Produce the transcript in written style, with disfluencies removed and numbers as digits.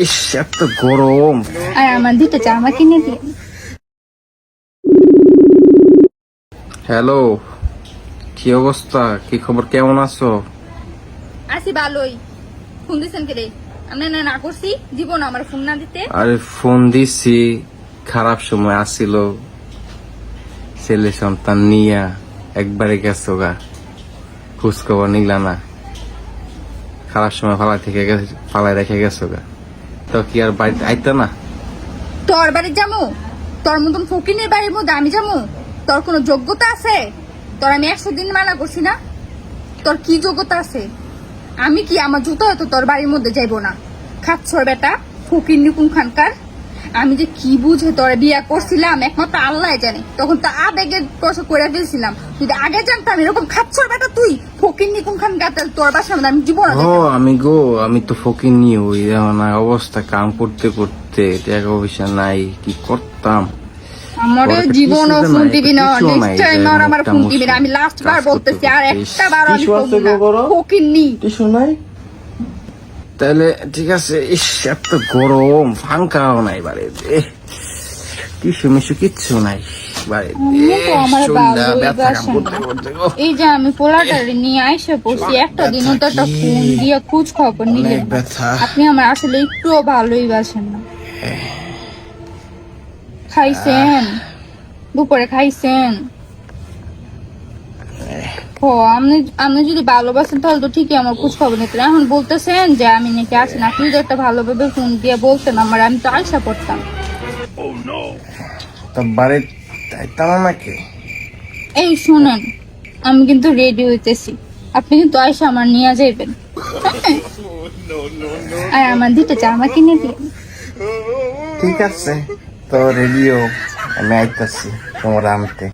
ইস এত গরম। আর আমার দুটো জামা কিনে দিয়ে। হ্যালো, কি অবস্থা? কি খবর? কেমন আছো? আসি ভালোই। ফোন দিছেন কে রে? আমি না করছি জীবন আমার ফোন না দিতে। আরে ফোন দিছি, খারাপ সময় আসছিল, ছেলে সন্তান নিয়া একবারে গেছো গা, খোঁজ খবর নিলা না, খারাপ সময় ফালাই রেখে গেছো গা, তো কি আর বাড়িতে আইতা না? তোর বাড়ির যামু? তোর মতন ফকিনের বাড়ির মধ্যে আমি যামু? তোর কোনো যোগ্যতা আছে? তোর আমি 100 দিন মানা করছি না? তোর কি যোগ্যতা আছে? আমি কি আমার জুতো হয়তো তোর বাড়ির মধ্যে যাইবো না? খাচ্ছর বেটা, ফকির নিকুন খানকার। আমি যে কি বুঝে তোর বিয়া করছিলাম একমাত্র আল্লাহ জানে। তখন তো আবেগে কষ্ট করে ফেলছিলাম। যদি আগে জানতাম এরকম খাচ্ছর বেটা তুই ফকির নিকুন খানকার, তাহলে তোর বাসার মধ্যে আমি জীবন আমি তো ফকির নিয়ে ওই অবস্থা, কাম করতে করতে টাকা পয়সা নাই, কি করতাম? আমার জীবনও ফোন দিবি না, নেক্সট টাইম আর আমার ফোন দিবি না। আমি লাস্ট বার বলতেছি, আর একটা বার আমি ফোন দিব না। ফকির নি কিছু নাই তাহলে ঠিক আছে। ইস এত গরম, ফাঙ্কাও নাই বাড়িতে, টিসু মিশু কিচ্ছু নাই বাড়িতে। আমার সন্ধ্যা বাবুই ব্যথা কাম বাসা করতে করতে গো। এই যে আমি পোলাটারে নিয়ে আইসা পড়ছি, একটা দিনও তো একটা ফোন দিয়ে খোঁজ খবর নিলেন অনেক ব্যথা। আপনি আমার আসলে একটুও ভালোই বাসেন না। খাইছেন? দুপুরে খাইছেন? ও আপনি যদি ভালোবাসেন তাহলে তো ঠিকই আমার খোঁজ খবর নিতেন। এখন বলতেছেন যে আমি নাকি আসি না। আপনি যদি একটা ভালোভাবে ফোন দিয়ে বলতেন আমার, আমি তো আশা করতাম। তো বাড়িতে আইতাম নাকি? এই শুনেন, আমি কিন্তু রেডি হইতেছি, আপনি কিন্তু আয়সা আমার নিয়ে যাইবেন। আর আমার দুটো জামা কিনে দিয়ে। ঠিক আছে, তো রেডিও আমি আইতাছি তোমার আনতে।